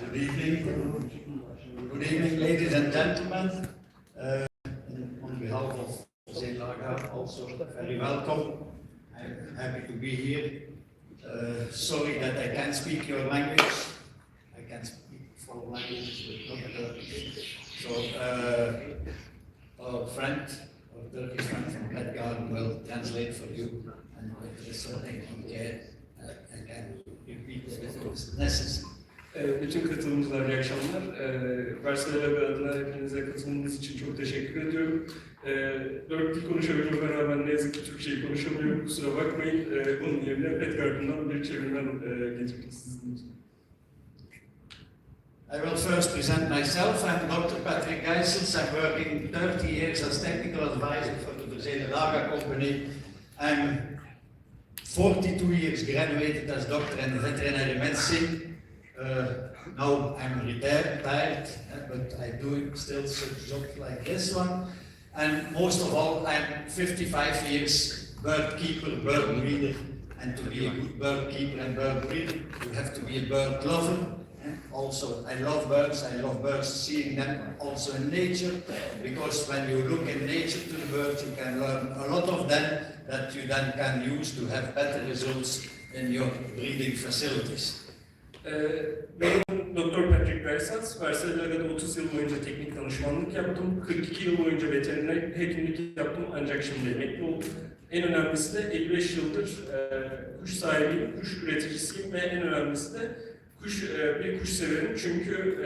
Good evening. Good evening, ladies and gentlemen. On behalf of Kanarya, also very welcome. I'm happy to be here. Sorry that I can't speak your language. I can speak 4 languages, but not Turkish. So, our friend, our Turkish friend from Kanarya will translate for you. And if there is something unclear, I can repeat if it's necessary. Bütün katılımcılar iyi akşamlar. Versileri adına hepinize katılımınız için çok teşekkür ediyorum. 4 dil konuşabiliyorum ben ne yazık ki Türkçeyi konuşamıyorum, kusura bakmayın. Onun yerine Petgarden'dan bir çevirmen getirdim sizin için. I will first present myself. I'm Dr. Patrick Ghysels. I'm working 30 years as technical advisor for the Kanarya company. I'm 42 years graduated as doctor in veterinary medicine. Now I'm retired, but I do still such jobs like this one. And most of all, I'm 55 years bird keeper, bird breeder. And to be a good bird keeper and bird breeder, you have to be a bird lover. Also, I love birds, seeing them also in nature, because when you look in nature to the birds, you can learn a lot of them that you then can use to have better results in your breeding facilities. Ben Dr. Patrick Ghysels, Versiler'de 30 yıl boyunca teknik danışmanlık yaptım, 42 yıl boyunca veteriner hekimlik yaptım ancak şimdi emekli oldum. En önemlisi de 55 yıldır kuş sahibiyim, kuş üreticisiyim ve en önemlisi de bir kuş severim çünkü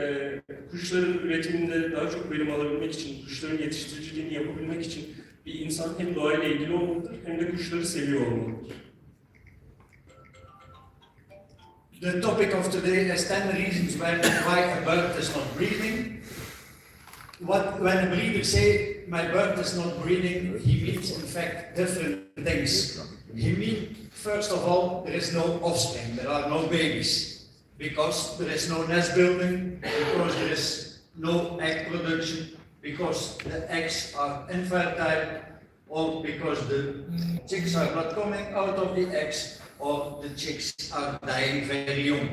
kuşların üretiminde daha çok verim alabilmek için, kuşların yetiştiriciliğini yapabilmek için bir insan hem doğayla ilgili olmalıdır hem de kuşları seviyor olmalıdır. The topic of today is 10 reasons why a bird is not breeding. When a breeder says my bird is not breeding, he means in fact different things. He means, first of all, there is no offspring, there are no babies, because there is no nest building, because there is no egg production, because the eggs are infertile, or because the chicks are not coming out of the eggs, or the chicks are dying very young.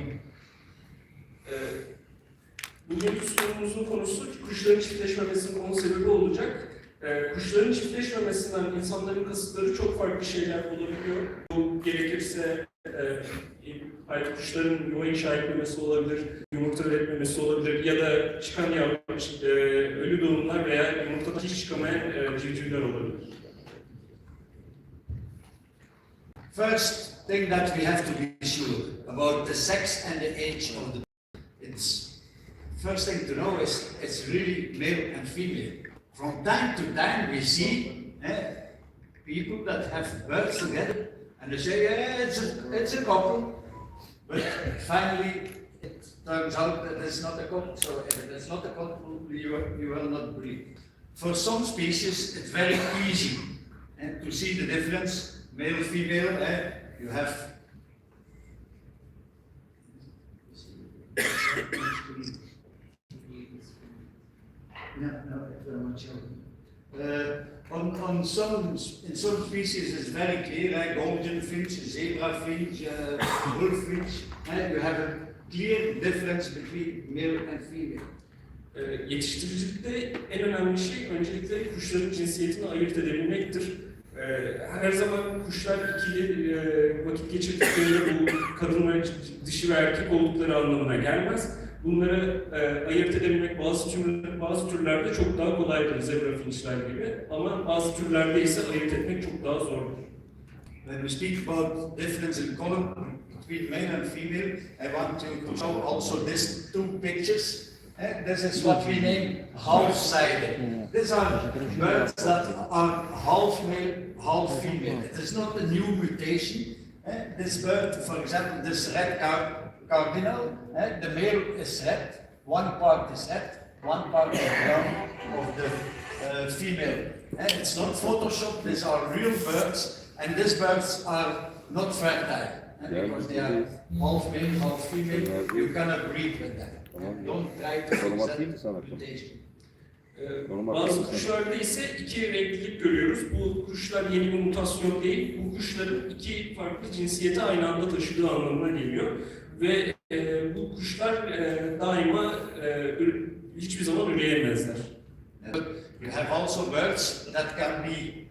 Bugünkü sunumumuzun konusu kuşların çiftleşmemesinin onun sebebi olacak. Kuşların çiftleşmemesinden insanların kasıtları çok farklı şeyler olabiliyor. Bu gerekirse kuşların yuva inşa etmemesi olabilir, yumurta üretmemesi olabilir ya da çıkan yavru ölü doğumlar veya yumurtadan hiç çıkamayan civcivler olabilir. First thing that we have to be sure about the sex and the age of the bird. First thing to know is it's really male and female. From time to time we see people that have birds together and they say, yeah, it's a couple. But finally it turns out that it's not a couple, so if it's not a couple, you will not breed. For some species it's very easy to see the difference. Male, female, you have in some species it's very clear, golden finch, zebra finch, bullfinch, you have a clear difference between male and female. Yetiştiricilikte en önemli şey öncelikle kuşların cinsiyetini ayırt edebilmektir. Her zaman kuşlar ikili vakit geçirdiklerinde bu kadın ve dişi ve erkek oldukları anlamına gelmez. Bunları ayırt edebilmek bazı türlerde çok daha kolaydır, zebra finçler gibi, ama bazı türlerde ise ayırt etmek çok daha zordur. When we speak about difference in color between male and female, I want to show also these 2 pictures. This is what we name half-sided. These are birds that are half male, half female. It is not a new mutation. This bird, for example, this red cardinal, the male is red, one part is red, one part is brown of the female. It's not Photoshop, these are real birds, and these birds are not fertile. Because they are half male, half female, you cannot breed with them. Don't try to present mutation. Bazı kuşlarda ise 2 renklilik görüyoruz. Bu kuşlar yeni bir mutasyon değil, bu kuşların 2 farklı cinsiyeti aynı anda taşıdığı anlamına geliyor. Ve bu kuşlar daha have also birds that can be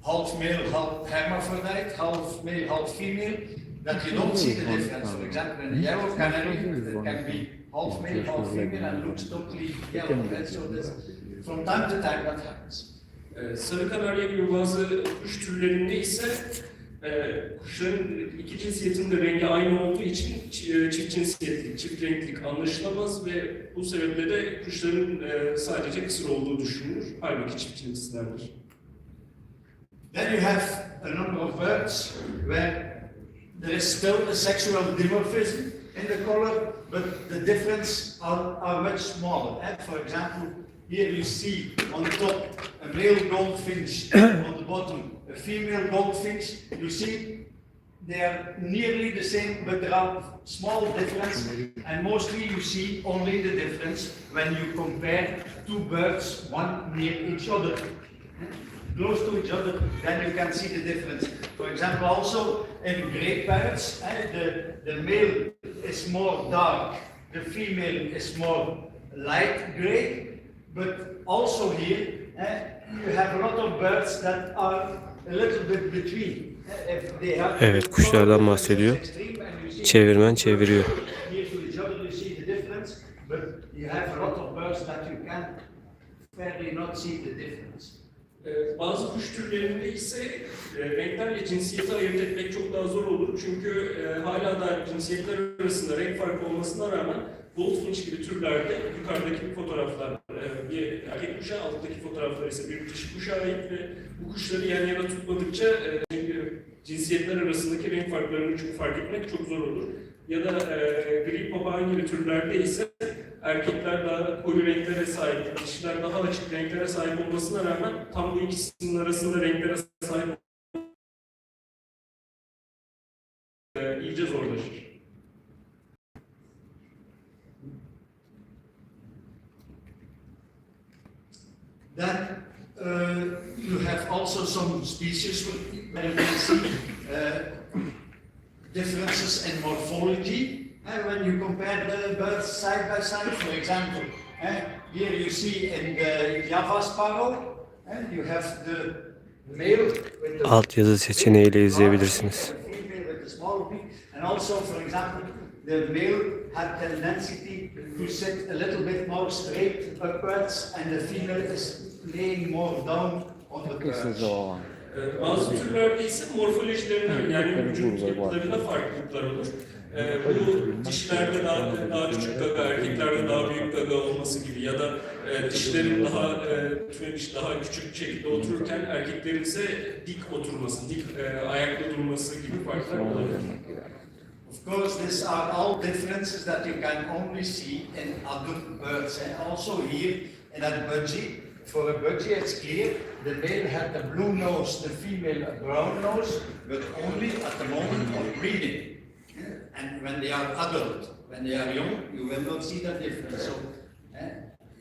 half male, half hermaphrodite, half male, half female, that you don't see the difference. For example, in a yellow canary, it can be half male, half female, and looks totally yellow. Right? So this, from time to time that happens. Sarı kanarya gibi bazı kuş türlerinde ise kuşların iki cinsiyetin de rengi aynı olduğu için çift cinsiyetlik, çift renklik anlaşılamaz ve bu sebeple de kuşların sadece kısır olduğu düşünülür. Halbuki çift cinslerdir. Then you have a number of birds where there is still a sexual dimorphism in the color, but the difference are much smaller. And for example, here you see on the top a male goldfinch, on the bottom a female goldfinch. You see they are nearly the same, but there are small differences, and mostly you see only the difference when you compare two birds, one near each other. Close to each other, then you can see the difference. For example, also in grey parrots, the male is more dark, the female is more light grey, but also here you have a lot of birds that are a little bit between. Evet, kuşlardan bahsediyor. Çevirmen çeviriyor. Bazı kuş türlerinde ise renklerle cinsiyeti ayırt etmek çok daha zor olur. Çünkü hala da cinsiyetler arasında renk farkı olmasına rağmen goldfinch gibi türlerde yukarıdaki fotoğraflar bir erkek kuşa, alttaki fotoğraflar ise bir dişi kuşa ait ve bu kuşları yan yana tutmadıkça cinsiyetler arasındaki renk farklarını çok fark etmek çok zor olur. Ya da gri papağan gibi türlerde ise erkekler daha koyu renklere sahip, dişiler daha açık renklere sahip olmasına rağmen tam bu ikisinin arasında renklere sahip iyice zorlaşır. Then you have also some species where you can see differences in morphology. And when you compare the birds side by side, for example, here you see in the Java sparrow, and you have the male with the Altyazı seçeneğiyle izleyebilirsiniz. and also, for example, the male had tendency to sit a little bit more straight upwards, and the female is laying more down on the perch. Bazı türlerde ise morfolojilerinde yani vücut yapılarında farklılıklar olur. Bu dişilerde daha küçük gaga, erkeklerde daha büyük gaga olması gibi ya da dişlerin daha küçük şekilde otururken erkeklerin ise dik oturması, dik ayakta durması gibi farklar olabilir. Of course, these are all differences that you can only see in adult birds. And also here in that budgie, for a budgie it's clear, the male had the blue nose, the female a brown nose, but only at the moment of breeding. And when they are adult, when they are young, you will not see that difference. So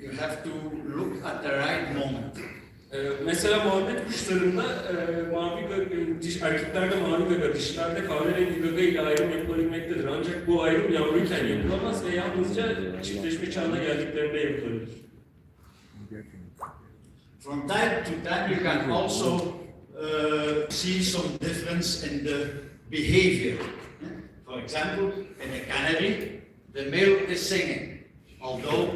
you have to look at the right moment. Mesela muhabbet kuşlarında erkeklerde mavi gaga, dişilerde kahverengi gaga ile ayrım yapılabilmektedir. Ancak bu ayrım yavruyken yapılamaz ve yalnızca çiftleşme çağına geldiklerinde yapılabilir. From time to time you can also see some difference in the behavior. For example, in a canary, the male is singing. Although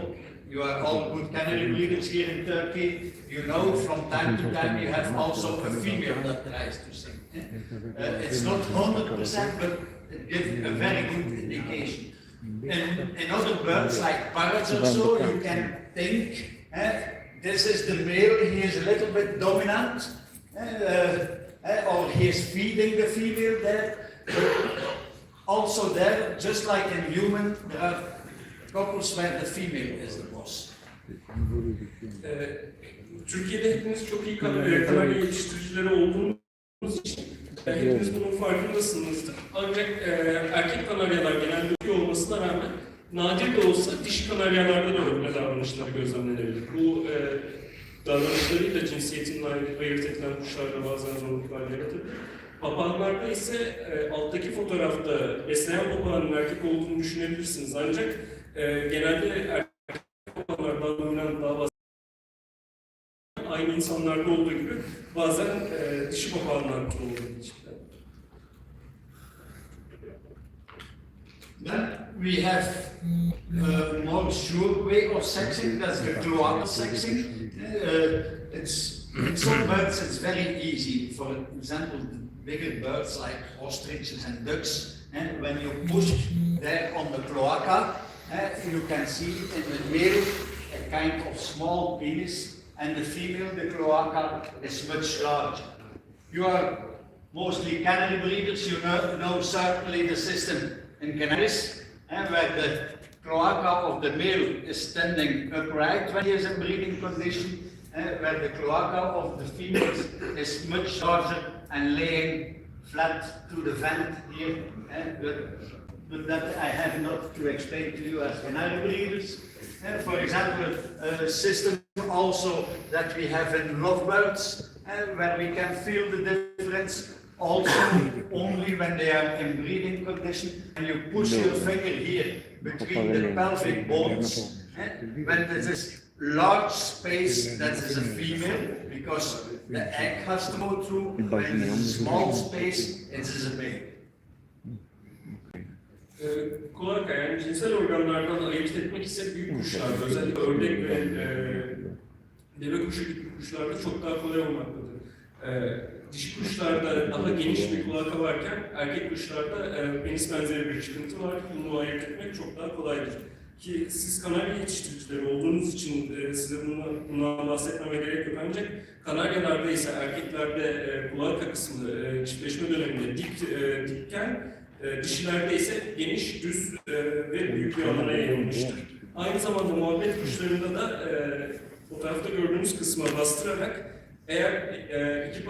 you are all good canary breeders here in Turkey, you know from time to time you have also a female that tries to sing. It's not 100%, but it gives a very good indication. In other birds like parrots or so, you can think this is the male, he is a little bit dominant, or he is feeding the female there. Also there, just like in human, there are couples where the female is the boss. Türkiye'de hepiniz çok iyi kanarya yetiştiricileri olduğunuz için hepiniz bunun farkındasınızdır. Ancak erkek kanaryalar genelde iyi olmasına rağmen nadir de olsa dişi kanaryalarda da öyle davranışları gözlemlenebilir. Bu davranışlarıyla cinsiyetinin ayırt edilen kuşlarda bazen zorluklar yaratır. Papağanlarda ise alttaki fotoğrafta besleyen papağanın erkek olduğunu düşünebilirsiniz. Ancak genelde erkek papağanlar daha dominant, daha aynı insanlarda olduğu gibi bazen dişi papağanlar olduğu için. Then we have a more sure way of sexing, that's the cloacal sexing. In some birds it's very easy. For example, bigger birds like ostriches and ducks, and when you push there on the cloaca, you can see in the male a kind of small penis, and the female, the cloaca, is much larger. You are mostly canary breeders, you know certainly the system in canaries, where the cloaca of the male is standing upright when he is in breeding condition, where the cloaca of the female is much larger and laying flat to the vent here. But that I have not to explain to you as canary breeders. For example, a system also that we have in lovebirds, where we can feel the difference also only when they are in breeding condition, and you push your finger here between the pelvic bones, when there is large space, that is a female, because the egg has to go through, when there is small space, it is a male. Kloaka, yani cinsel organlardan ayırt etmek ise büyük kuşlarda, özellikle ördek ve deve kuşu gibi kuşlarda çok daha kolay olmaktadır. Dişi kuşlarda daha geniş bir kloaka varken erkek kuşlarda penis benzeri bir çıkıntı var. Bunu ayırt etmek çok daha kolaydır. Ki siz Kanarya yetiştiricileri olduğunuz için size bundan bahsetmeme gerek yok, ancak Kanaryalarda ise erkeklerde kloaka kısmı çiftleşme döneminde dikken, dişilerde ise geniş, düz ve büyük bir alana yayılmıştır. Aynı zamanda muhabbet kuşlarında da fotoğrafta gördüğünüz kısma bastırarak eğer iki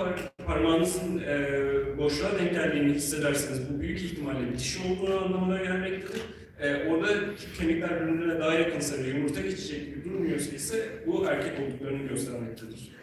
parmağınızın boşluğa denk geldiğini hissederseniz bu büyük ihtimalle bir dişi olduğunu anlamına gelmektedir. Orada kemikler birbirine daha yakınsa ve yumurta geçecek gibi durmuyorsa ise bu erkek olduklarını göstermektedir.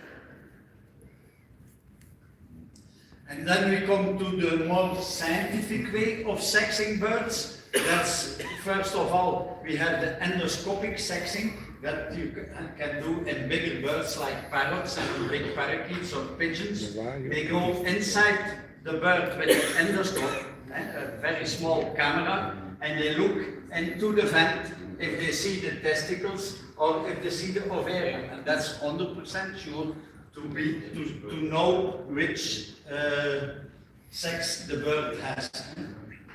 And then we come to the more scientific way of sexing birds. That's, first of all, we have the endoscopic sexing that you can do in bigger birds like parrots and big parakeets or pigeons. They go inside the bird with an endoscope, a very small camera, and they look into the vent if they see the testicles or if they see the ovarium, and that's 100% sure to know which sex the bird has.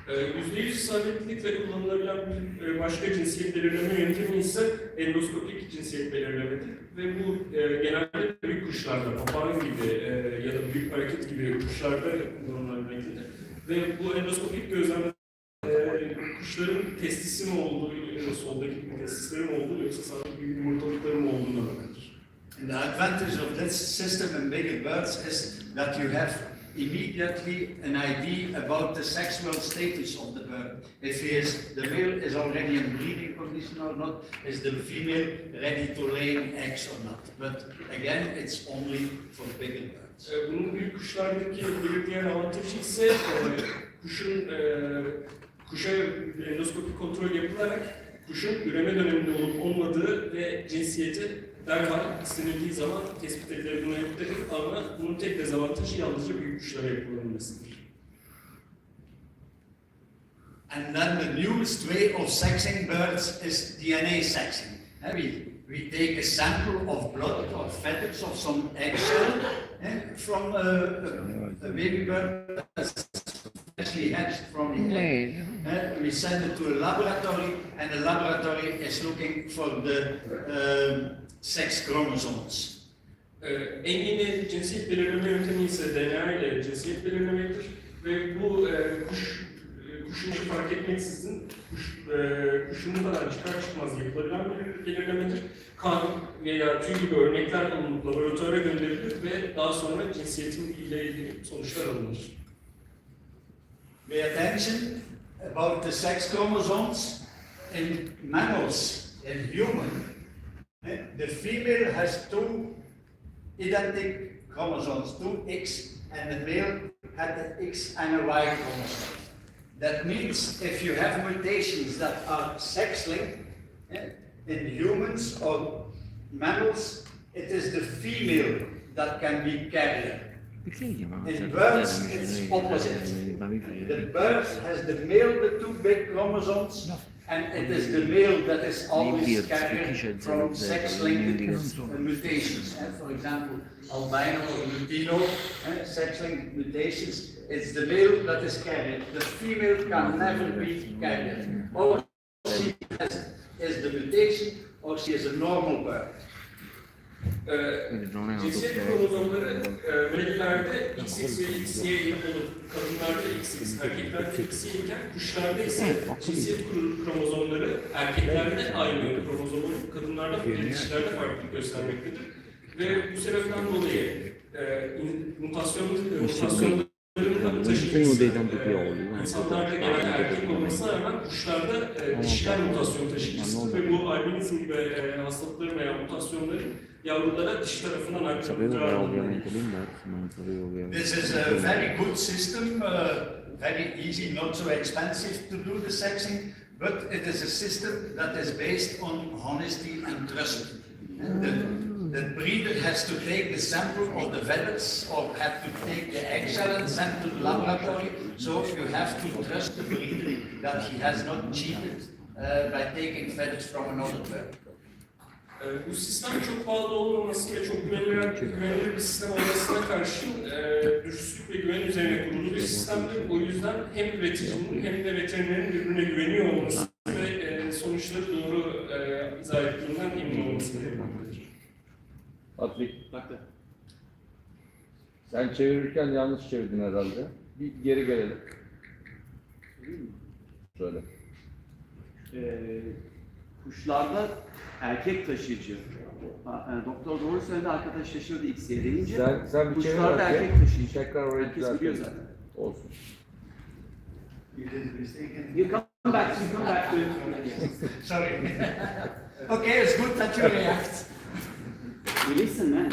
%100 isabetlilikle kullanılabilen bir başka cinsiyet belirleme yöntemi ise endoskopik cinsiyet belirlemedir. Ve bu genelde büyük kuşlarda, papağan gibi ya da büyük paraket gibi kuşlarda kullanılabilmektedir. Ve bu endoskopik gözlemde kuşların testisi mi olduğu, soldaki gibi testisleri mi olduğu yoksa sağdaki gibi yumurtalıkları mı olduğuna bakılır. And the advantage of this system in bigger birds is that you have immediately an idea about the sexual status of the bird. If the male is already in breeding condition or not, is the female ready to lay eggs or not? But again, it's only for bigger birds. Bunun büyük kuşlardaki bir diğer avantajı ise kuşa endoskopik kontrol yapılarak kuşun üreme döneminde olup olmadığı ve cinsiyeti derhal istenildiği zaman tespit edilebilmektedir, ama bunun tek dezavantajı yalnızca büyük kuşlara yapılabilmesidir. And then the newest way of sexing birds is DNA sexing. We take a sample of blood or feathers of some eggshell from a baby bird that's freshly hatched from the egg. We send it to a laboratory, and the laboratory is looking for the sex chromosomes. En yeni cinsiyet belirleme yöntemi ise DNA ile cinsiyet belirlemedir ve bu kuşun fark etmeksizin kuşundan çıkar çıkmaz yapılabilen bir belirlemedir. Kan veya tüy gibi örnekler alınıp laboratuvara gönderilir ve daha sonra cinsiyetin ile ilgili sonuçlar alınır. Pay attention about the sex chromosomes in mammals, in human. The female has two identical chromosomes, two X, and the male had the X and a Y chromosome. That means if you have mutations that are sex-linked in humans or mammals, it is the female that can be carrier. In birds, it's opposite. The bird has the male, the two big chromosomes, and it is the male that is always carrier from sex-linked mutations. For example, albino or lutino, sex-linked mutations, it's the male that is carrier. The female can never be carrier. Or she is the mutation, or she is a normal bird. Cinsiyet kromozomları meleklerde XX ve XY olur. Kadınlarda XX, erkeklerde XY iken kuşlarda ise cinsiyet kromozomları erkeklerde aynı kromozom olup kadınlarda ve dişilerde farklılık göstermektedir. Ve bu sebepten dolayı mutasyonların da taşıyıcısı insanlarda genelde erkek olmasına rağmen kuşlarda dişiler mutasyon taşıyıcısıdır ve bu albinizm gibi hastalıkların veya mutasyonların yavrulara dişi tarafından aktarılacağı. This is a very good system, very easy, not so expensive to do the sexing, but it is a system that is based on honesty and trust. The breeder has to take the sample of the feathers or have to take the eggshell and send to the laboratory. So you have to trust the breeder that he has not cheated by taking feathers from another bird. Bu sistem çok pahalı olmaması ve çok güvenilir bir sistem olmasına karşın dürüstlük ve güven üzerine kurulu bir sistemdir. O yüzden hem üreticinin hem de veterinerin birbirine güveniyor olması ve sonuçları doğru izah ettiğinden emin olması gerekmektedir. Patrik, sen çevirirken yanlış çevirdin herhalde. Bir geri gelelim. Şöyle. Kuşlarda erkek taşıyıcı. Doktor doğru söyledi, arkadaş şaşırdı XY deyince. Sen bir çevir kuşlarda erkek, erkek taşıyıcı. tekrar orayı Herkes biliyor zaten. Olsun. You come back to Sorry. Okay, it's good that you react. You listen, man.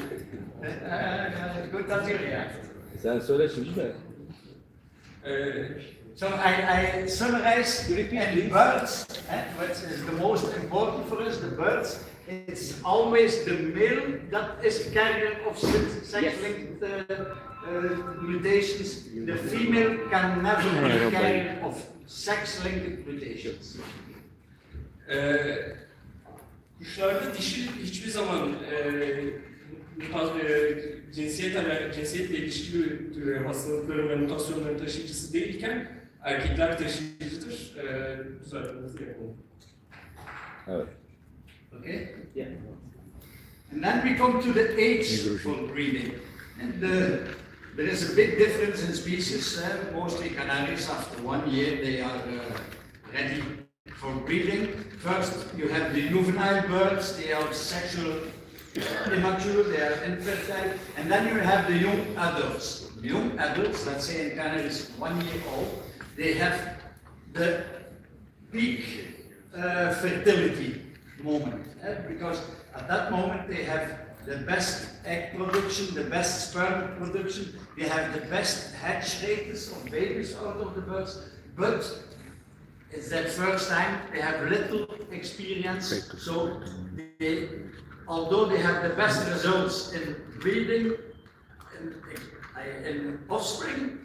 It's good that you react. Sen söyle şimdi de. So I summarize in birds, which is the most important for us, the birds, it's always the male that is carrier of sex-linked mutations. The female can never be carrier of sex-linked mutations. Kuşlarda dişi hiçbir zaman cinsiyetle ilişkili hastalıkların ve mutasyonların taşıyıcısı değilken erkekler taşıyıcıdır. Düzeltmenizi yapalım. Evet. Okay? Yeah. And then we come to the age for breeding. And there is a big difference in species. Mostly Canaries, after 1 year, they are ready for breeding. First, you have the juvenile birds. They are sexual immature, they are infertile. And then you have the young adults. The young adults, let's say in Canaries, 1 year old, they have the peak fertility moment. Because at that moment they have the best egg production, the best sperm production, they have the best hatch rates of babies out of the birds, but it's that first time they have little experience, so they, although they have the best results in breeding and offspring,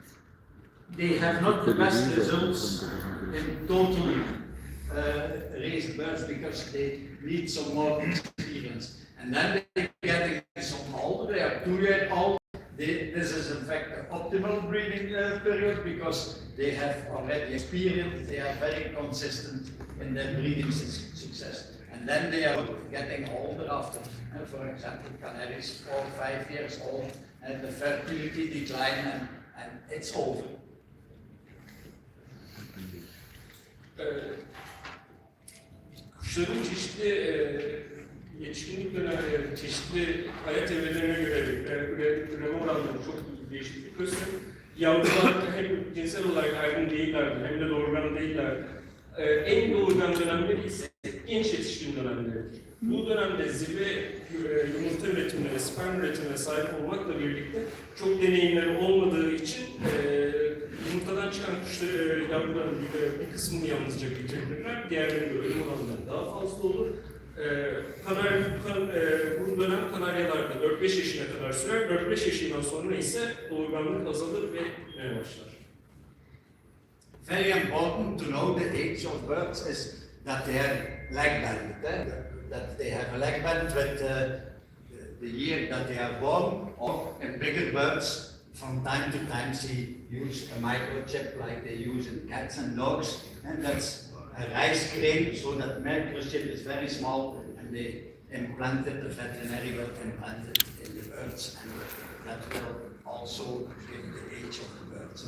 they have not the best results in total raised birds because they need some more experience. And then they get some older, they are 2 years old. This is in fact the optimal breeding period because they have already experience, they are very consistent in their breeding success. And then they are getting older after, for example, Canaries 4 or 5 years old, and the fertility decline and it's over. Kuşların çeşitli yetişkinlik dönemleri, çeşitli hayat evrelerine göre üreme oranları çok değişiklik gösterir. Yavrular hem cinsel olarak ayrım değillerdir, hem de doğurgan değillerdir. En doğurgan dönemleri ise genç yetişkin dönemleridir. Bu dönemde zirve yumurta üretimine ve sperm üretimine sahip olmakla birlikte çok deneyimleri olmadığı için yumurtadan çıkan yavruların bir kısmını yalnızca bitirirler. Diğerlerinin ölüm oranları daha fazla olur. Bu dönem işlem Kanaryalarda 4-5 yaşına kadar sürer. 4-5 yaşından sonra ise doğurganlık azalır ve gitmeye başlar. Very important to know the age of birds is that they have leg band, that they have a leg band with the year that they are born, or in bigger birds, from time to time they use a microchip like they use in cats and dogs, and that's a rice grain, so that microchip is very small, and they implant it, the veterinary will implant it in the birds, and that will also give the age of the birds.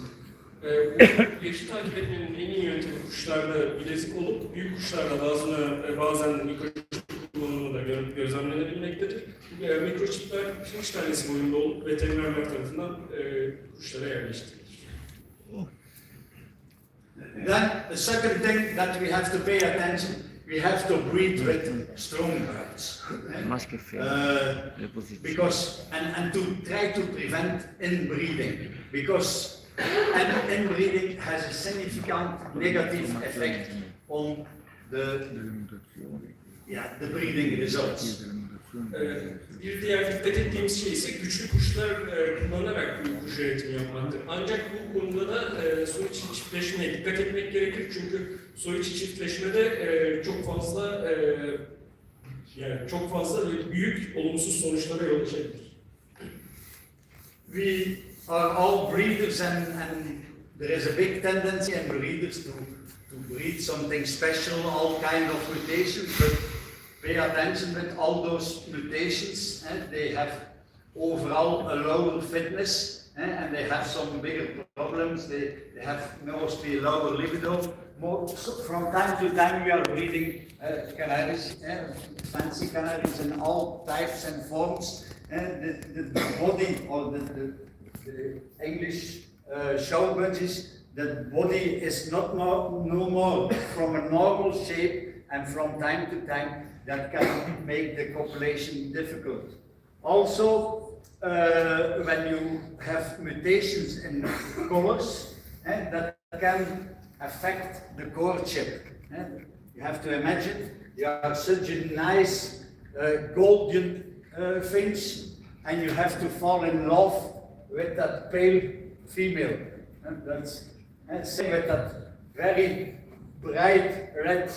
Bu yaşı takip etmenin en iyi yöntemi kuşlarda bilezik olup, büyük kuşlarda bazen mikroçip kullanımı da gözlemlenebilmektedir. Mikroçipler 3 tanesi boyunda olup veterinerler tarafından kuşlara yerleştirilir. Then the second thing that we have to pay attention, we have to breed with strong birds. Because and to try to prevent inbreeding, because inbreeding has a significant negative effect on the breeding results. Bir diğer dikkat ettiğimiz şey ise güçlü kuşlar kullanarak büyük kuş üretimi yapmaktır. Ancak bu konuda da soy içi çiftleşmeye dikkat etmek gerekir. Çünkü soy içi çiftleşmede çok fazla büyük olumsuz sonuçlara yol açabilir. We are all breeders and there is a big tendency in breeders to breed something special, all kind of mutations, but pay attention with all those mutations. They have overall a lower fitness and they have some bigger problems. They have mostly lower libido. So from time to time we are breeding canaries, fancy canaries in all types and forms. The body or the English show budgies, the body is no more from a normal shape, and from time to time that can make the copulation difficult. Also, when you have mutations in colors, that can affect the courtship. You have to imagine you are such a nice golden finch, and you have to fall in love with that pale female. And that's same with that very bright red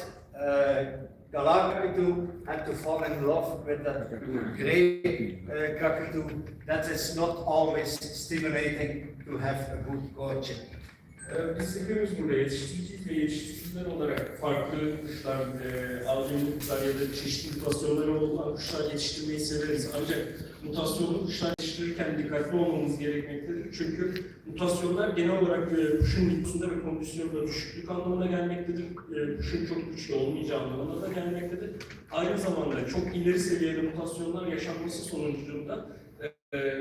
cockatoo, had to fall in love with that gray cockatoo. That is not always stimulating to have a good courtship. Biz hepimiz burada yetiştiriciyiz ve yetiştiriciler olarak farklı kuşlar, avcılık kuşlar ya da çeşitli mutasyonları olan kuşlar yetiştirmeyi severiz. Ancak mutasyonlu kuşlar yetiştirirken dikkatli olmamız gerekmektedir. Çünkü mutasyonlar genel olarak kuşun nüfusunda ve kondisyonda düşüklük anlamına gelmektedir. Kuşun çok güçlü olmayacağı anlamına da gelmektedir. Aynı zamanda çok ileri seviyede mutasyonlar yaşanması sonucunda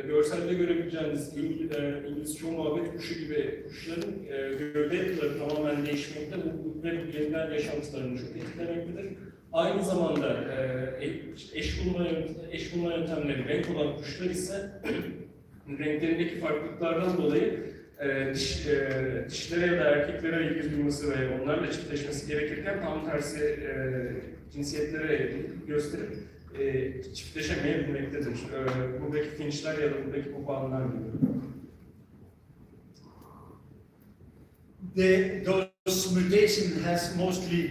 görselde görebileceğiniz İngiliz çoğu muhabbet kuşu gibi kuşların gövde yapıları tamamen değişmekte ve bu yeniden yaşantılarını çok etkilemektedir. Aynı zamanda eş bulma yöntemleri renk olan kuşlar ise renklerindeki farklılıklardan dolayı dişilere ya da erkeklere ilgi duyması ve onlarla çiftleşmesi gerekirken tam tersi cinsiyetlere gösterip çiftleşemeyebilmektedir. Buradaki finçler ya da buradaki papağanlar gibi. Those mutation has mostly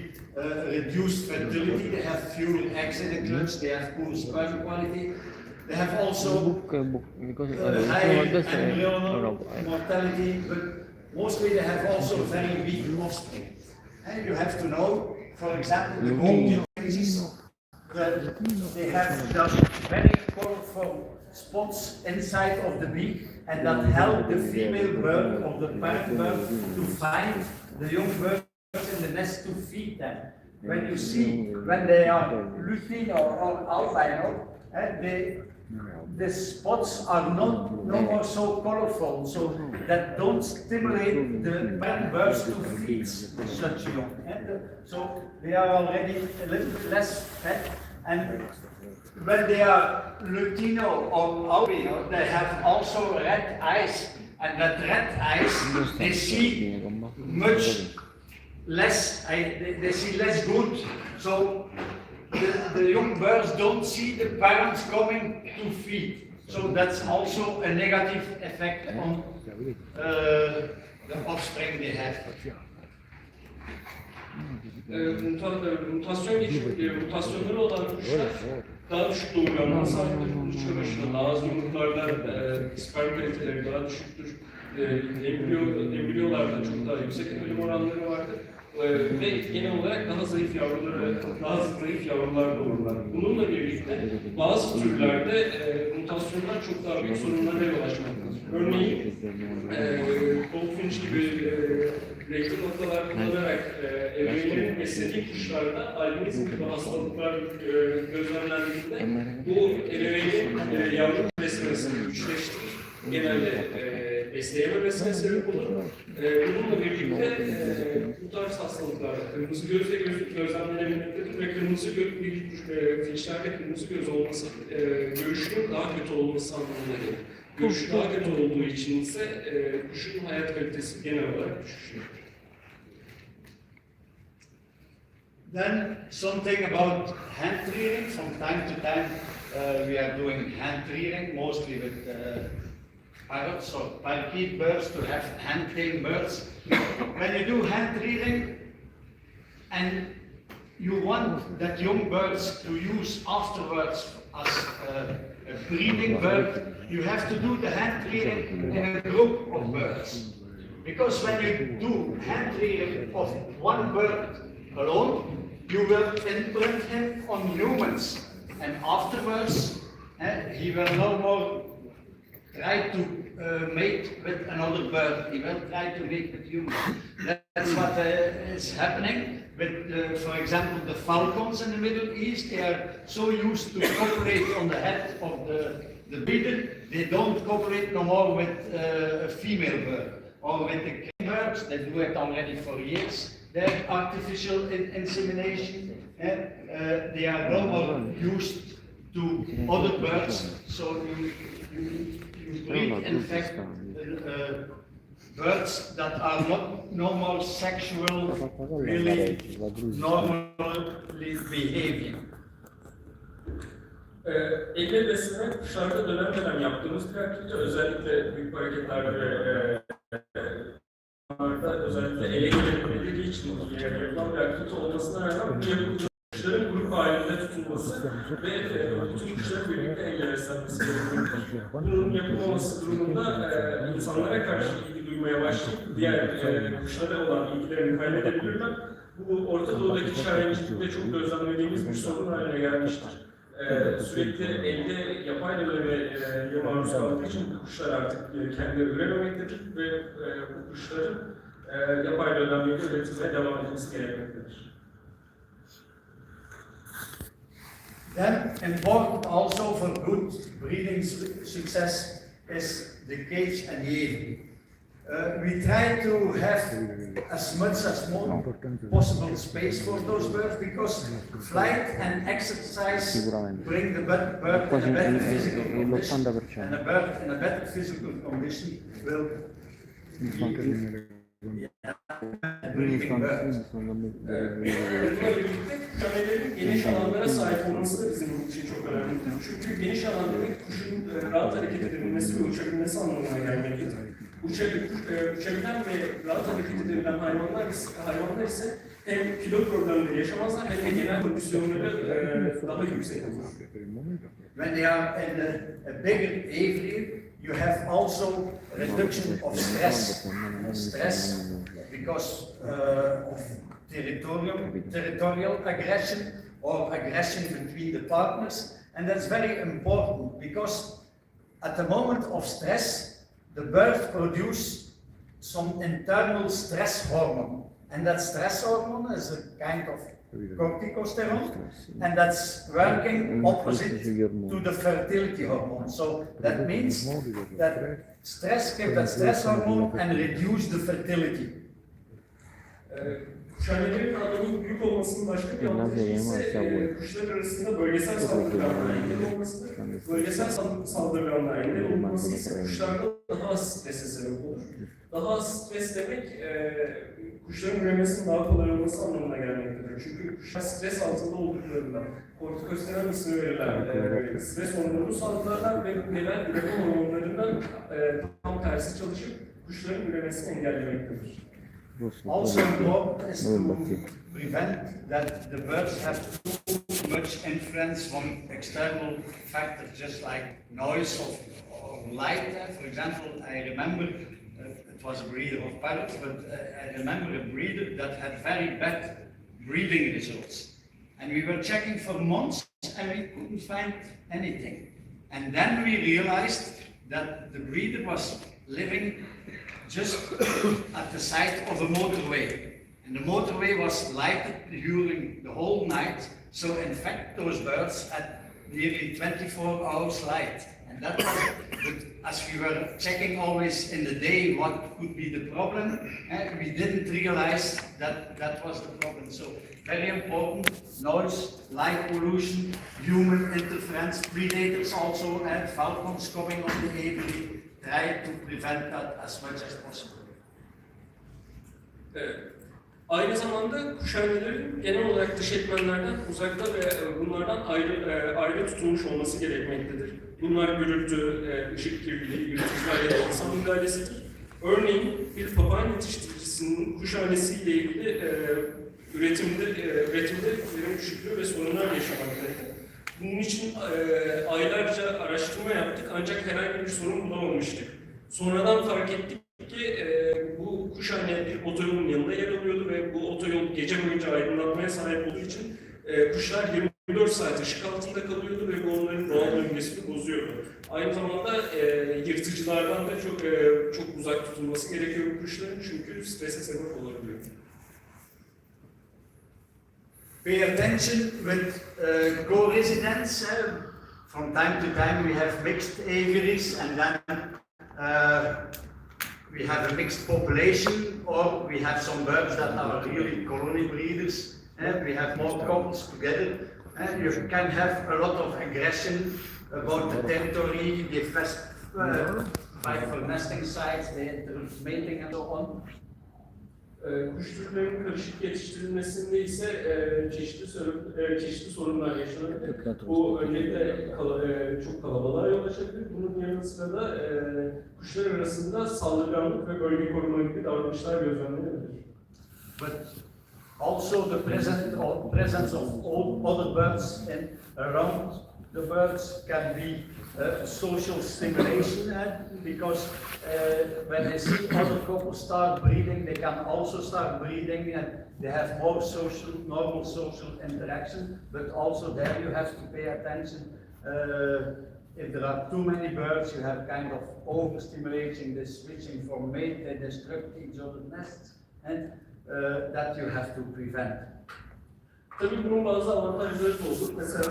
reduced fertility. They have fewer eggs in the clutch. They have poor sperm quality. They have also high embryonal mortality, but mostly they have also very weak offspring. And you have to know, for example, the golden finches. They have just very colorful spots inside of the beak, and that help the female bird or the parent bird to find the young birds in the nest to feed them. When you see, when they are lutino or albino, the spots are no more so colorful, so that don't stimulate the parent birds to feed such young. So they are already a little bit less fat, and when they are lutino or albino, they have also red eyes, and that red eyes, they see much less, they see less good. So the young birds don't see the parents coming to feed. So that's also a negative effect on the offspring they have. Mutasyonları olan kuşlar daha düşük doğurganlığa sahiptir. Kuşlar başına daha az yumurtlarlar, sperm kaliteleri daha düşüktür. Embriyolarda çok daha yüksek ölüm oranları vardır. Ve genel olarak daha zayıf yavrular doğururlar. Bununla birlikte bazı türlerde mutasyonlar çok daha büyük sorunlara yol açmaktadır. Örneğin goldfinch gibi renkli noktalar kullanarak ebeveynlerin beslediği kuşlarda albinizm gibi hastalıklar gözlemlendiğinde bu ebeveynin yavru beslemesini güçleştirir. Genelde besleyememesine sebep olur. Bununla birlikte bu tarz hastalıklarda kırmızı gözle gözlemlenebilmektedir ve kırmızı göz finçlerde kırmızı göz olması görüşünün daha kötü olması anlamına gelir. Görüşü daha kötü olduğu için ise kuşun hayat kalitesi genel olarak düşüşür. Then something about hand rearing. From time to time we are doing hand rearing, mostly with parrots or parakeet birds to have hand-tame birds. When you do hand rearing and you want that young birds to use afterwards as a breeding bird, you have to do the hand rearing in a group of birds. Because when you do hand rearing of one bird alone, you will imprint him on humans, and afterwards he will no more try to mate with another bird. He will try to mate with humans. That's what is happening with, for example, the falcons in the Middle East. They are so used to cooperate on the head of the breeder, they don't cooperate no more with a female bird. Or with the king birds, they do it already for years. Their artificial insemination, they are no more used to other birds. So you breed, in fact, birds that are not normal sexual, really normally behaving. Elle besleme kuşlarda dönem dönem yaptığımız bir aktivite, özellikle büyük hareketlerde ve özellikle ele gelebildiği için yapılan bir aktivite olmasına rağmen kuşların grup halinde tutulması ve bütün kuşların birlikte elle beslenmesi gerekiyor. Bunun yapılmaması durumunda insanlara karşı ilgi duymaya başlayıp diğer kuşlara olan ilgilerini kaybedebilirler. Bu Orta Doğu'daki şahincilikte çok gözlemlediğimiz bir sorun haline gelmiştir. Sürekli elde yapay döneme maruz kaldığı için kuşlar artık kendileri ürememektedir ve bu kuşların yapay dönemlerde üretilmeye devam etmesi gerekmektedir. Then important also for good breeding success is the cage and yielding. We try to have as much as possible space for those birds because flight and exercise bring the bird in a better physical condition, and a bird in a better physical condition will breeding bird. Kuşların geniş alanlara sahip olması da bizim için çok önemlidir. Çünkü geniş alanların kuşun rahat hareket edebilmesi ve uçabilmesi anlamına gelmektedir. Uçabilen ve rahat hareket edebilen hayvanlar ise hem kilo problemleri yaşamazlar hem de genel kondisyonları daha yüksek olur. When they are in a bigger aviary, you have also reduction of stress. Stress because of territorial aggression or aggression between the partners, and that's very important because at the moment of stress, the bird produces some internal stress hormone, and that stress hormone is a kind of corticosterone, and that's working opposite to the fertility hormone. So that means that stress gives that stress hormone and reduce the fertility. Kuşhanelerin alanının büyük olmasının başka bir avantajı ise kuşlar arasında bölgesel saldırganlığa engel olmasıdır. Bölgesel saldırganlığa engel olması ise kuşlarda daha az strese sebep olur. Daha az stres demek, kuşların üremesinin daha kolay olması anlamına gelmektedir. Çünkü kuşlar stres altında olduklarında kortikosteroid ismi verilen stres hormonunu salgılarlar ve gelen üreme hormonlarından tam tersi çalışıp kuşların üremesini engellemektedir. Also important is to prevent that the birds have too much influence from external factors, just like noise or light. For example, I remember it was a breeder of parrots, but I remember a breeder that had very bad breeding results. And we were checking for months and we couldn't find anything. And then we realized that the breeder was living just at the side of a motorway. And the motorway was lighted during the whole night, so in fact those birds had nearly 24 hours light. And that was, but as we were checking always in the day what could be the problem, we didn't realize that that was the problem. So very important, noise, light pollution, human interference, predators also, and falcons coming on the aviary. Try to prevent that as much as possible. Aynı zamanda kuşhanelerin genel olarak dış etmenlerden uzakta ve bunlardan ayrı tutulmuş olması gerekmektedir. Bunlar gürültü, ışık kirliliği, yürütücüler ya da insan müdahalesidir. Örneğin bir papağan yetiştiricisinin kuşhanesiyle ilgili üretimde verim düşüklüğü ve sorunlar yaşamaktadır. Bunun için aylarca araştırma yaptık ancak herhangi bir sorun bulamamıştık. Sonradan fark ettik ki bu kuşhane bir otoyolun yanında yer alıyordu ve bu otoyol gece boyunca aydınlatmaya sahip olduğu için kuşlar 24 saat ışık altında kalıyordu ve bu onların doğal döngesini bozuyordu. Aynı zamanda yırtıcılardan da çok uzak tutulması gerekiyor bu kuşların çünkü strese sebep olabiliyor. Pay attention with co-residents. From time to time we have mixed aviaries and then we have a mixed population, or we have some birds that are really colony breeders. We have more couples together. You can have a lot of aggression about the territory, they fight for nesting sites, they interrupt mating and so on. Kuş türlerinin karışık yetiştirilmesinde ise çeşitli sorunlar yaşanabilir. Bu öncelikle çok kalabalığa yol açabilir. Bunun yanı sıra da kuşlar arasında saldırganlık ve bölge koruma gibi davranışlar gözlemlenebilir. But also the presence of all other birds around the birds can be social stimulation because when they see other couples start breeding, they can also start breeding and they have more normal social interaction. But also there you have to pay attention. If there are too many birds, you have kind of overstimulating, the switching from mate, they destruct each other's nests, and that you have to prevent. Tabii bunun bazı avantajları da olur. Mesela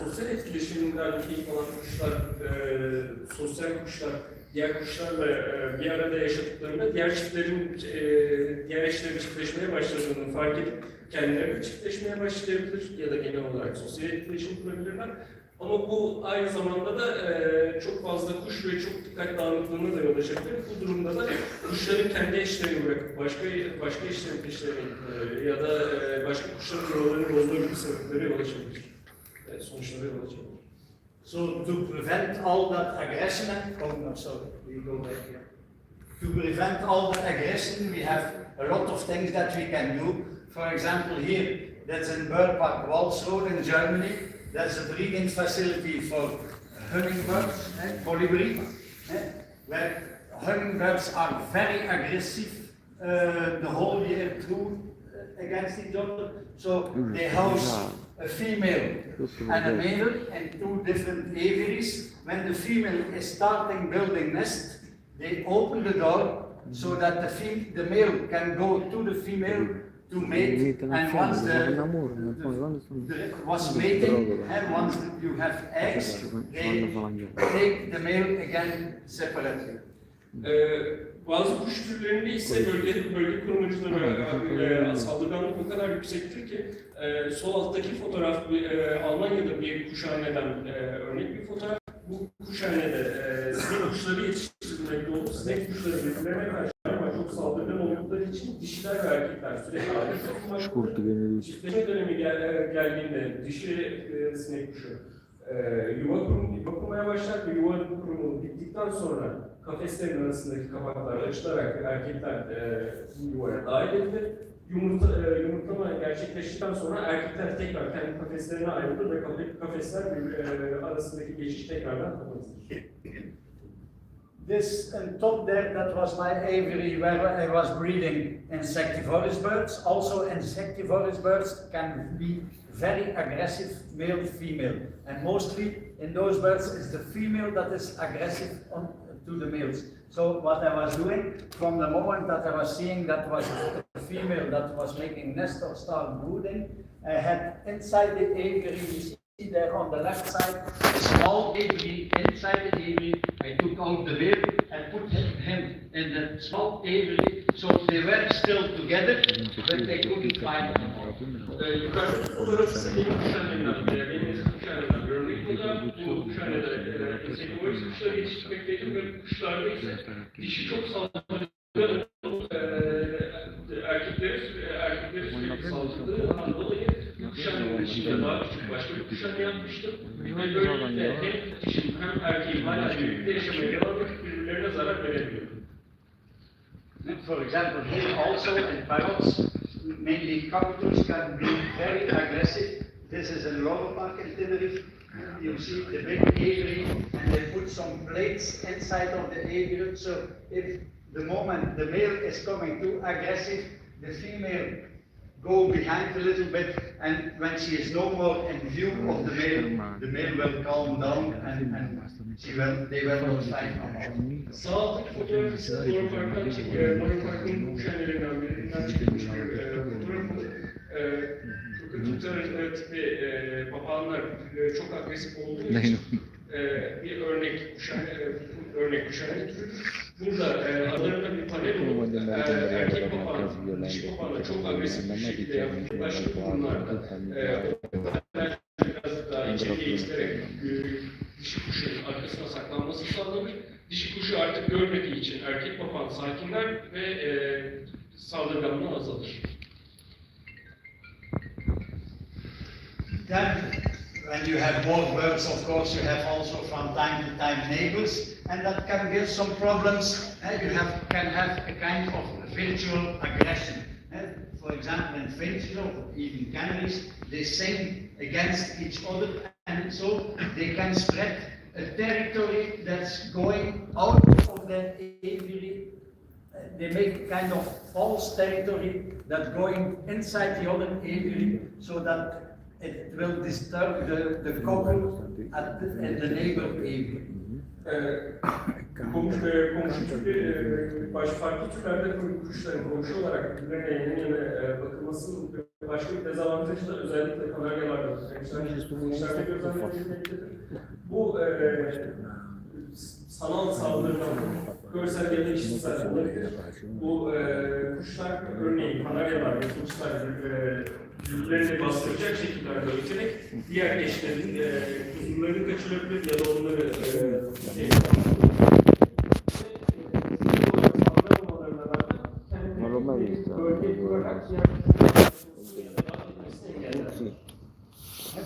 sosyal etkileşiminden keyif alan kuşlar, sosyal kuşlar, diğer kuşlarla bir arada yaşadıklarında diğer eşlerin çiftleşmeye başladığını fark edip kendileri çiftleşmeye başlayabilir ya da genel olarak sosyal etkileşim kurabilirler. Ama bu aynı zamanda da çok fazla kuş ve çok dikkat dağınıklığına da yol açabilir. Bu durumda da kuşların kendi eşlerini bırakıp başka eşlerin peşlerine gitmeleri ya da başka kuşların yollarını bozma gibi sebeplere yol açabilir. Sonuçlara yol açabilir. So to prevent all that aggression, we go back here. To prevent all that aggression, we have a lot of things that we can do. For example, here, that's in Bird Park Walsrode in Germany. That's a breeding facility for hummingbirds, colibri, where hummingbirds are very aggressive the whole year through against each other. So they house a female and a male in two different aviaries. When the female is starting building nest, they open the door so that the male can go to the female to mate, and once was mating, and once you have eggs, they take the male again separately. Bazı kuş türlerinde ise bölge korumacıları saldırganlık o kadar yüksektir ki sol alttaki fotoğraf Almanya'da bir kuşhaneden örnek bir fotoğraf. Bu kuşhanede sinek kuşları yetiştirilmekte olup sinek kuşları birbirlerine karşı ama çok çok saldırgan oldukları için dişiler ve erkekler sürekli ayrı tutulmaktadır. Çiftleşme dönemi geldiğinde dişi sinek kuşu yuva kurmaya başlar ve yuva kurumu bittikten sonra kafeslerin arasındaki kapaklar açılarak erkekler yuvaya dahil edilir. Yumurtlama gerçekleştikten sonra erkekler tekrar kendi kafeslerine ayrılır ve kafesler arasındaki geçiş tekrardan kapatılır. This on top there, that was my aviary where I was breeding insectivorous birds. Also insectivorous birds can be very aggressive male female, and mostly in those birds it's the female that is aggressive to the males. So what I was doing from the moment that I was seeing that was the female that was making nest or start brooding, I had inside the aviary, you see there on the left side, a small aviary. Inside the aviary, I took out the male and put him in the small aviary, so they were still together, but they couldn't find them all. Yukarıda fotoğrafı benim kuşanlarımdan, benim eski kuşanlarımdan örnek burada. Bu kuşanlarda insectivorous kuşlar yetiştirmekteydim ve kuşlarda ise dişi çok saldırgan erkekleri sürekli saldırdığından dolayı kuşanların içinde daha küçük başka bir kuşanı yapmıştım. Ve böylelikle hem dişinin hem erkeğin hala birlikte yaşamaya devam edip birbirlerine zarar verebiliyor. For example, here also in parrots, mainly cockatoos can be very aggressive. This is in lower park in Tenerife. You see the big aviary, and they put some plates inside of the aviary. So if the moment the male is coming too aggressive, the female go behind a little bit, and when she is no more in view of the male will calm down, and they will not fight no more. Sağ alttaki fotoğrafı ise Monopark'tan çekiyor. Monopark'ın kuşanlarından birinden çekilmiş bir fotoğrafı. Kırkıtlar tipi papağanlar çok agresif olduğu için bir örnek kuşanı türüdür. Burada aralarında bir panel olup erkek papağan, dişi papağanla çok agresif bir şekilde yapılmış başka durumlarda biraz daha içeriye iterek dişi kuşun arkasına saklanması sağlanır. Dişi kuşu artık görmediği için erkek papağan sakinler ve saldırganlığı azalır. Then, when you have more birds, of course, you have also from time to time neighbors, and that can give some problems. You can have a kind of virtual aggression. For example, in finches or even canaries, they sing against each other, and so they can spread a territory that's going out of the aviary. They make a kind of false territory that's going inside the other aviary, so that it will disturb the couple at the neighbor aviary. Komşu türü, farklı türlerde kuşların komşu olarak birbirine yan yana bakılmasının başka bir dezavantajı da özellikle Kanaryalarda, kuşlarda gözlemlenmektedir. Bu sanal saldırıdan görsel ya da işitsel olabilir. Bu kuşlar örneğin Kanaryalar ve kuşlar birbirlerini bastıracak şekillerde öterek diğer eşlerin huzurlarını kaçırabilir ya da onları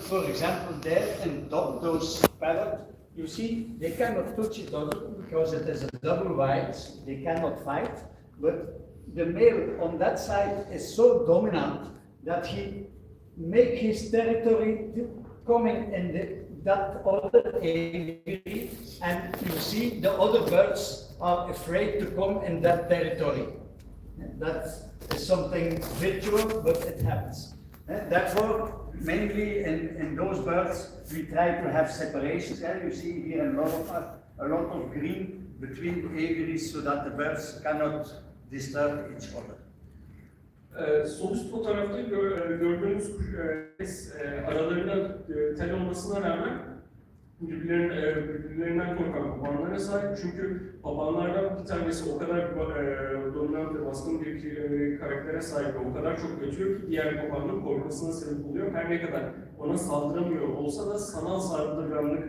For example, there in those parrots, you see, they cannot touch each other because it is a double white, they cannot fight, but the male on that side is so dominant that he make his territory coming in that other aviary, and you see the other birds are afraid to come in that territory. That is something virtual, but it happens. Therefore, mainly in those birds, we try to have separations. You see here in a lot of green between aviaries so that the birds cannot disturb each other. Sol üst fotoğrafta gördüğünüz aralarında tel olmasına rağmen birbirlerinden korkan papağanlara sahip. Çünkü papağanlardan bir tanesi o kadar dominant ve baskın bir karaktere sahip ve o kadar çok ötüyor ki diğer papağanın korkmasına sebep oluyor. Her ne kadar ona saldıramıyor olsa da sanal saldırganlık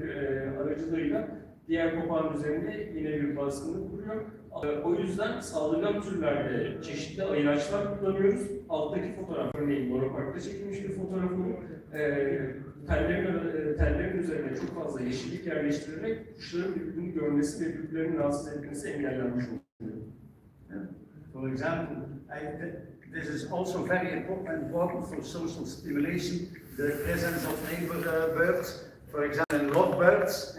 aracılığıyla diğer papağan üzerinde yine bir baskınlık kuruyor. O yüzden saldırgan türlerde çeşitli ayıraçlar kullanıyoruz. Alttaki fotoğraf örneğin monoparkta çekilmiş bir fotoğraf olur. Tellerin üzerine çok fazla yeşillik yerleştirerek kuşların birbirini görmesi ve birbirlerini rahatsız etmesi engellenmiş oluyor. For example, this is also very important for social stimulation, the presence of neighbor birds. For example, lovebirds,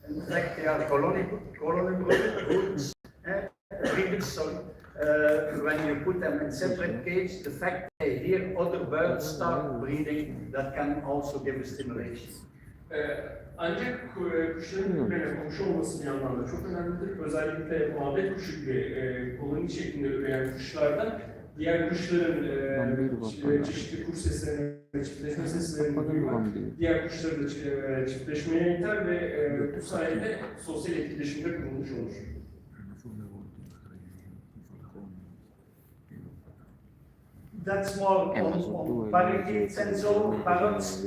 in fact they are colony breeders. So when you put them in separate cage, the fact they hear other birds start breeding, that can also give a stimulation. Ancak kuşların birbirine komşu olması bir yandan da çok önemlidir. Özellikle muhabbet kuşu gibi koloni şeklinde üreyen kuşlarda diğer kuşların çeşitli kuş seslerini ve çiftleşme seslerini duymak diğer kuşları da çiftleşmeye iter ve bu sayede sosyal etkileşimde kurulmuş olur. That's more on parakeets and so parrots.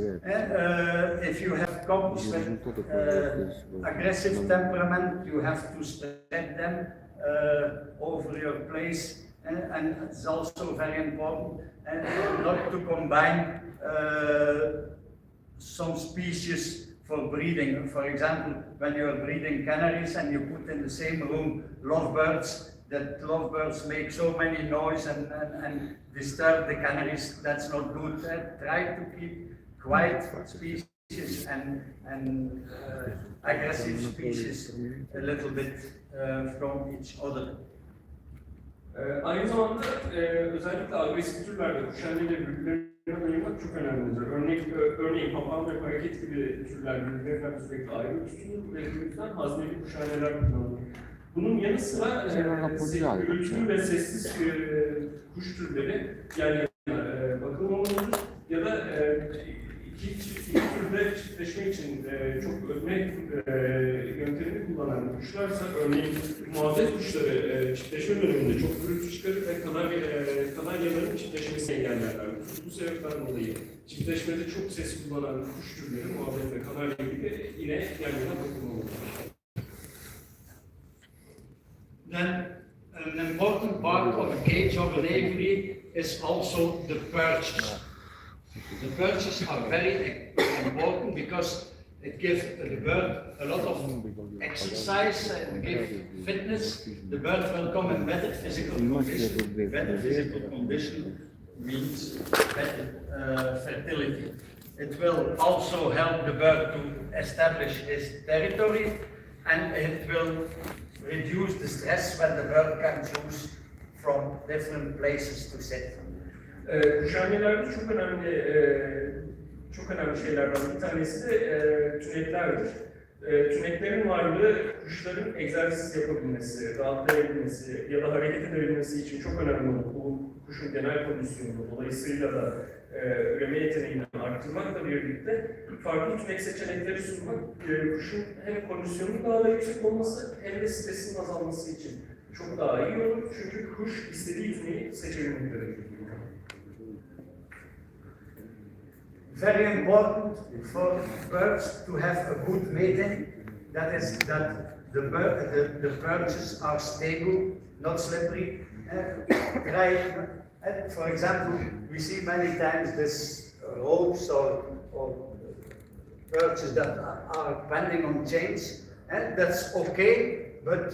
If you have cubs with aggressive temperament, you have to spread them over your place. And it's also very important not to combine some species for breeding. For example, when you are breeding canaries and you put in the same room lovebirds, that lovebirds make so many noise and disturb the canaries, that's not good. Try to keep quiet species and aggressive species a little bit from each other. Aynı zamanda özellikle agresif türlerde kuşanneyle birbirlerine ayırmak çok önemlidir. Örneğin papağan ve paraket gibi türler birbirlerinden sürekli ayrı tutulur ve bu yüzden hazneli kuşanneler kullanılır. Bunun yanı sıra gürültülü ve sessiz kuş türleri yani bakılmamalıdır ya da iki türde çiftleşme için çok ötme yöntemini kullanan kuşlarsa örneğin muhabbet kuşları çiftleşme döneminde çok gürültü çıkarır ve kanaryaların çiftleşmesini engellerler. Bu sebepten dolayı çiftleşmede çok ses kullanan kuş türleri muhabbet ve kanarya gibi yine yan yana bakılmalıdır. Then an important part of a cage of an aviary is also the perches. The perches are very important because it gives the bird a lot of exercise and give fitness. The bird will come in better physical condition. Better physical condition means better fertility. It will also help the bird to establish his territory, and it will reduce the stress when the bird can choose from different places to sit. Kuşannelerde çok önemli şeylerden bir tanesi de tüneklerdir. Tüneklerin varlığı kuşların egzersiz yapabilmesi, rahatlayabilmesi ya da hareket edebilmesi için çok önemli. Bu kuşun genel kondisyonu, dolayısıyla da üreme yeteneğini arttırmakla birlikte farklı tünek seçenekleri sunmak, kuşun hem kondisyonunun daha da yüksek olması hem de stresinin azalması için çok daha iyi olur. Çünkü kuş istediği tüneyi seçebilmektedir. Very important for birds to have a good mating. That is that the perches are stable, not slippery. For example, we see many times this ropes or perches that are pending on chains. That's okay, but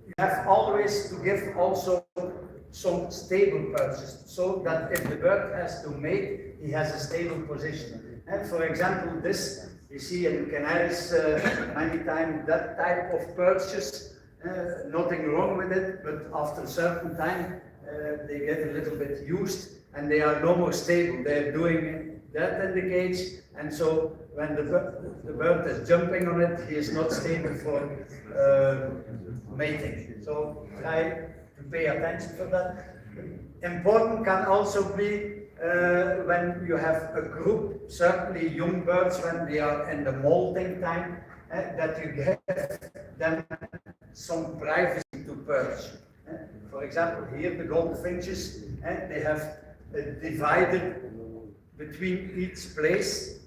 you have always to give also some stable perches, so that if the bird has to mate, he has a stable position. And for example, this you see in canaries many times that type of perches, nothing wrong with it, but after a certain time they get a little bit used and they are no more stable. They're doing that in the cage, and so when the bird is jumping on it, he is not stable for mating. So try to pay attention for that. Important can also be when you have a group, certainly young birds when they are in the molting time, that you give them some privacy to perch. For example, here the goldfinches, they have a divider between each place.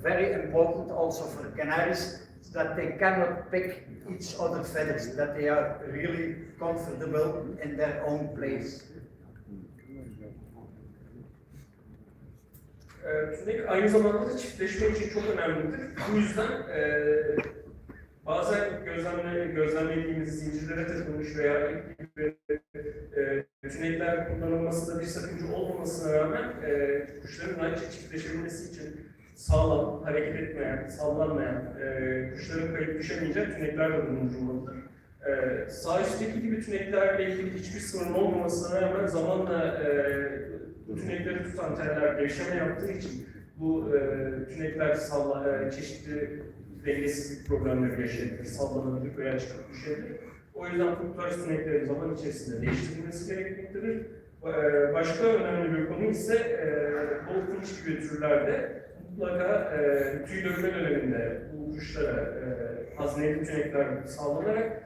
Very important also for canaries that they cannot pick each other feathers, that they are really comfortable in their own place. Tünek aynı zamanda da çiftleşme için çok önemlidir. Bu yüzden bazen gözlemlediğimiz zincirlere takılmış veya tünekler kullanılmasında bir sakınca olmamasına rağmen kuşların rahatça çiftleşebilmesi için sağlam, hareket etmeyen, sallanmayan, kuşların kayıp düşemeyecek tünekler de bulundurulmalıdır. Sağ üstteki gibi tüneklerle ilgili hiçbir sorun olmamasına rağmen zamanla bu tünekleri tutan teller gevşeme yaptığı için bu tünekler çeşitli dengesizlik problemleri yaşayabilir, sallanabilir veya çıkıp düşebilir. O yüzden kurtuluş tünekleri zaman içerisinde değiştirilmesi gerekmektedir. Başka önemli bir konu ise bol kılıç gibi türlerde mutlaka tüy dökme döneminde bu kuşlara hazneli tünekler sağlanarak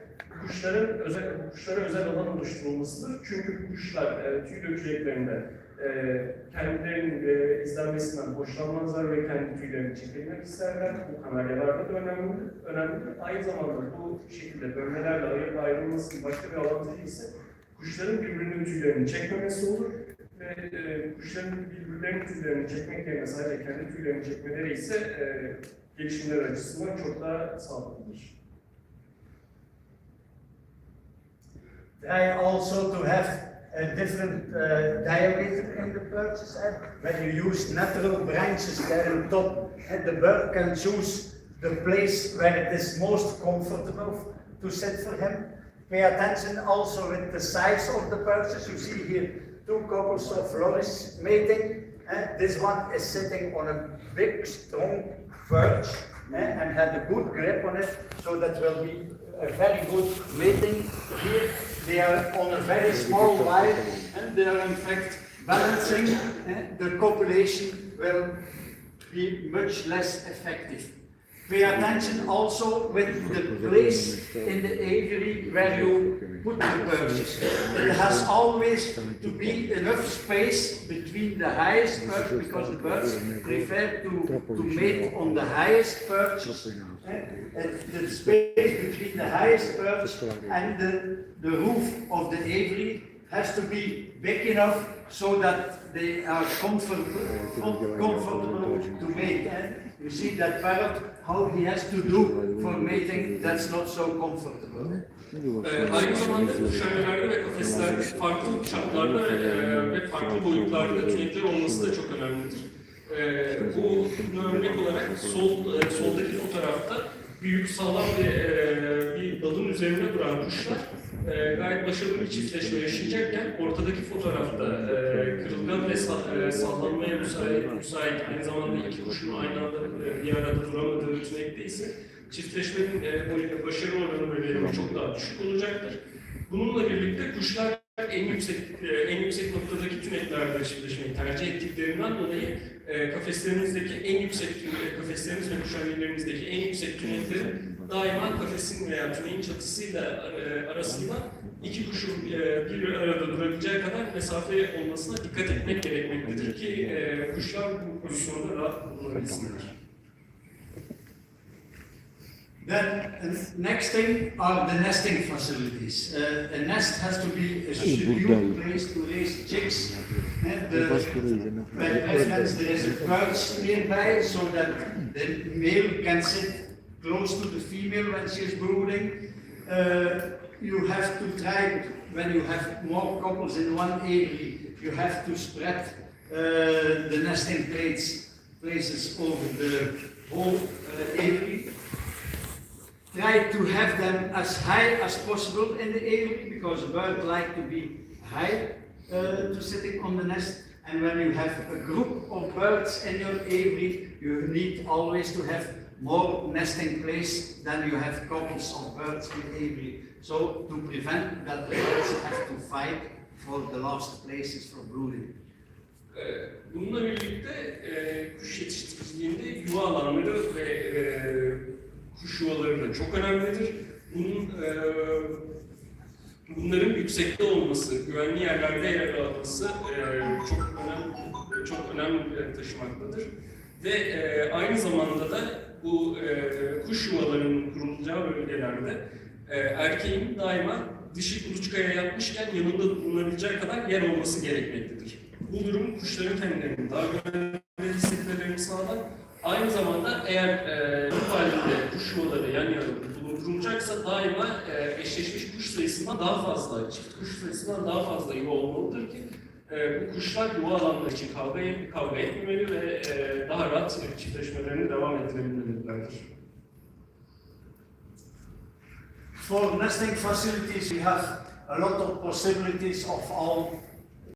kuşlara özel alan oluşturulmasıdır. Çünkü bu kuşlar tüy dökeceklerinde kendilerinin izlenmesinden hoşlanmazlar ve kendi tüylerini çekilmek isterler. Bu kanaryalarda da önemlidir. Aynı zamanda bu şekilde bölmelerle ayrılmasının başka bir avantajı ise kuşların birbirinin tüylerini çekmemesi olur. Ve kuşların birbirlerinin tüylerini çekmek yerine sadece kendi tüylerini çekmeleri ise gelişimler açısından çok daha sağlıklıdır. Try also to have a different diameter in the perches. When you use natural branches there on top, the bird can choose the place where it is most comfortable to sit for him. Pay attention also with the size of the perches. You see here two couples of flourish mating. This one is sitting on a big, strong perch and had a good grip on it, so that will be a very good mating. Here they are on a very small line and they are in fact balancing. The copulation will be much less effective. Pay attention also with the place in the aviary where you put the perches. It has always to be enough space between the highest perch, because the birds prefer to mate on the highest perches. The space between the highest perch and the roof of the aviary has to be big enough so that they are comfortable to mate. You see that parrot, how he has to do for mating, that's not so comfortable. Aynı zamanda dışarılarda ve kafeslerde farklı şartlarda ve farklı boyutlarda tünekler olması da çok önemlidir. Bu örnek olarak soldaki fotoğrafta büyük sağlam bir dalın üzerine duran kuşlar gayet başarılı bir çiftleşme yaşayacakken ortadaki fotoğrafta kırılgan ve sallanmaya müsait aynı zamanda iki kuşun aynı anda bir arada duramadığı tünekte ise çiftleşmenin başarı oranı ve verimi çok daha düşük olacaktır. Bununla birlikte kuşlar en yüksek noktadaki tüneklerde çiftleşmeyi tercih ettiklerinden dolayı kafeslerimiz ve kuşhannelerimizdeki en yüksek tüneklerin daima kafesin veya tüneyin çatısıyla arasında iki kuşun bir arada durabileceği kadar mesafe olmasına dikkat etmek gerekmektedir ki kuşlar bu pozisyonda rahat bulunabilsinler. Then next thing are the nesting facilities. A nest has to be a secure place to raise chicks. By preference there is a perch nearby so that the male can sit close to the female when she is brooding. You have to try, when you have more couples in one aviary, you have to spread the nesting places over the whole aviary. Try to have them as high as possible in the aviary, because birds like to be high to sitting on the nest. And when you have a group of birds in your aviary, you need always to have more nesting place than you have couples of birds in the aviary. So to prevent that the birds have to fight for the last places for brooding. Bununla birlikte kuş yetiştiriciliğinde yuva alanları ve kuş yuvaları da çok önemlidir. Bunların yüksekte olması, güvenli yerlerde yer alması çok önemli taşımaktadır. Ve aynı zamanda da bu kuş yuvalarının kurulacağı bölgelerde erkeğin daima dişi kuluçkaya yatmışken yanında bulunabileceği kadar yer olması gerekmektedir. Bu durum kuşların kendilerini daha güvenli hissetmelerini sağlar. Aynı zamanda eğer bu halinde kuş yuvaları yan yana bulundurulacaksa daima eşleşmiş kuş sayısından daha fazla, çift kuş sayısından daha fazla yuva olmalıdır ki bu kuşlar yuva alanları için kavga etmemeli ve daha rahat çiftleşmelerini devam ettirebilmelidirler. For nesting facilities, we have a lot of possibilities of all